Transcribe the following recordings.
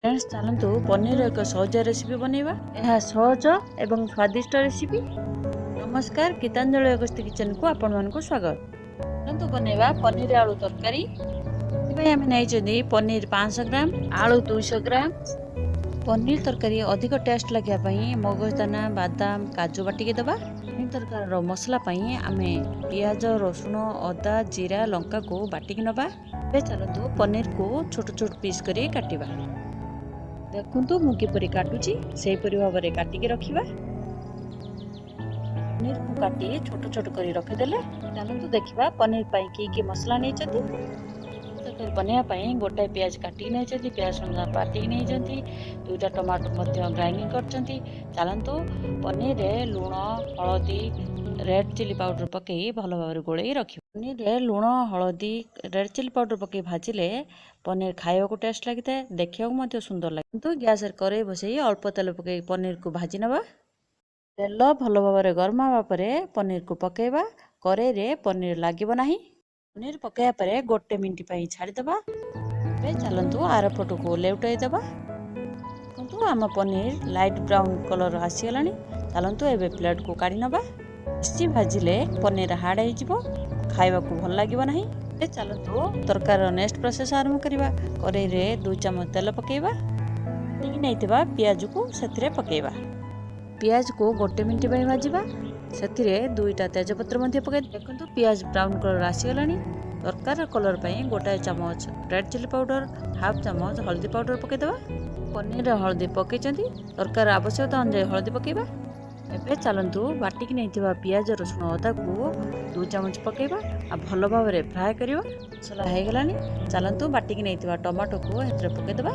Friends चलतु पनीर एक सहज रेसिपी बनैबा। यह सहज एवं स्वादिष्ट रेसिपी। नमस्कार, गीतांजलि अगस्ती किचन को आपण मानकु स्वागत। चलतु बनैबा पनीर आलू तरकारी। आम नहीं पनीर 500 ग्राम, आलू 200 ग्राम। पनीर तरकारी अधिक टेस्ट लगे मगजदाना बादाम काजू बाटिके दबा। पनीर तरकार मसला आम पियाज रसुण अदा जीरा लंका को बाटिक नबा। चलतु पनीर को छोट छोट पीस करी काटिबा। देखु मु किपरि काटुची से भाव में काटिकी रखिबा। पनीर को काटी छोट छोट करी रखिदेले चलतु देखिबा पनीर पाई की मसला नहीं चती। तरकारी बनवाई गोटाए प्याज काटिक नहीं, प्याज बाटिक नहीं, 2टा टमाटो ग्राइंडिंग करचंती। चलतु पनीर रे लुण हलदी रेड चिली पाउडर पकई भल भाव गोल रखिए। पनीर रे लुण हलदी रेड चिली पाउडर पकई भाजिले पनीर खाया को टेस्ट लगी था, देखा सुंदर लगे। तो गैस कड़े बसई अल्प तेल पकई पनीर को भाजी नवा। तेल भल भाव में गरम होगापर पनीर को पकेबा। कड़े रे पनीर लगे ना। पनीर पकड़ा पर 1 मिनट छाड़ीदबा। चलतु आर पट को लेउटाई दबा। देखो आम पनीर लाइट ब्राउन कलर आसीगला। चलतु एबे प्लेट को काढ़ी नबा। बेसी भाजिले पनीर हार्ड हो खाइबा को भल लगे ना। चलतु तरकार नेक्स्ट प्रोसेस आरंभ करवा। कड़े रे 2 चम्मच तेल पकेबा। नहीं पियाज को से पकेबा। पियाज को 1 मिनट भाजवा। से 2टा तेजपत्र पकई। देखो पियाज ब्राउन कलर आसीगला। तरकार कलर गोटाए चम्मच रेड चिली पाउडर, हाफ चम्मच हल्दी पाउडर पकईदबा। पनीर हल्दी पकई तरकार आवश्यकता अनुसार हल्दी पकेबा। एबे चलतु बाटिक नहीं पियाज रसुण अदा को 2 चम्मच पकेबा आ भल भाव में फ्राए करवा। मसला हो गला। चलतु बाटिक नहीं टमाटो को पकईदबा।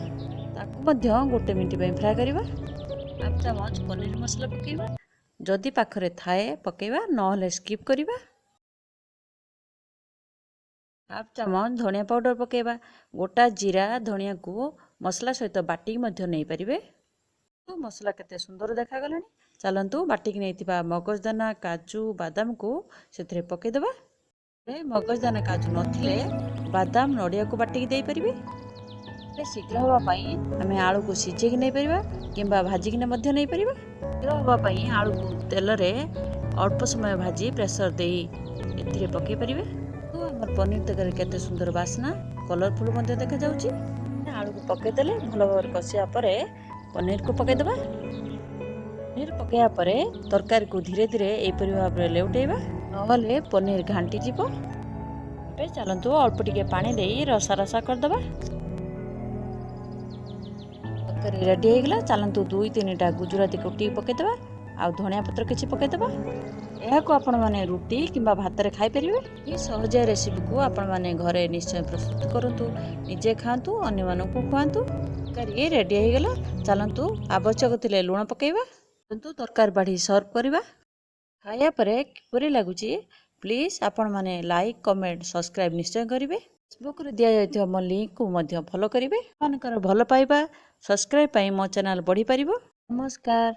ताकू 1 मिनट फ्राए करवा। हाफ चम्मच पनीर मसला पकेबा। जदि पाखरे थाए पकेबा न स्किप करवा। हाफ चम्मच धनिया पाउडर पकेबा। गोटा जीरा धनिया को मसला सहित बाटिक नहीं पारे। तो मसला केते सुंदर देखा गलानी। चलतु बाटिक नहीं मगजदाना काजू बादाम को से पकईदबा। मगजदाना काजू नथिले बादाम नड़िया को बाटिक दे पारे। शीघ्र हाँपाई आम आलू को सीझेक नहीं पार कि भाजिक नहीं पार। शीघ्र हाँपाई आलू को तेल रे अल्प समय भाजी प्रेसर दे पकई पारे। तो आम पनीर तरकारी केते सुंदर बास्ना कलरफुल देखा जाउची। आलू को पकईदेले भल भाव कषिया पनीर को पकईदबा। पनीर पकड़ा पर तरकारी को धीरे धीरे यहपरी भाव में लेउटेबा, नहले पनीर घांटी जीवो। चलतु अल्प टिके पानी दे रसा रसा करदबा। तरकारी रेडी हो गला। चलतु 2-3टा गुजराती कुटी पकईदबा। आ धनिया पत्र किछि पकईदबा। यह को आपण माने रुटी किंबा भात रे खाई परिबे। ये सहज रेसिपी को आपण माने घरे निश्चय प्रस्तुत करंतु, निजे खांतु, अन्य मानन को खुआंतु। तरकारी रेडी हो गला। चलतु आवश्यक थिले लुण पकेइबा। चलतु तरकारी बाढ़ी सर्व करवा। खाया परे किपरि लागुची प्लीज आपण माने लाइक कमेंट सब्सक्राइब निश्चय करिवे। फेसबुक रे दिया जायथिबा मो लिंक को मध्य फॉलो करिवे। मानकर भल पाइबा सब्सक्राइब पई मो चैनल बढ़ी परिबो। नमस्कार।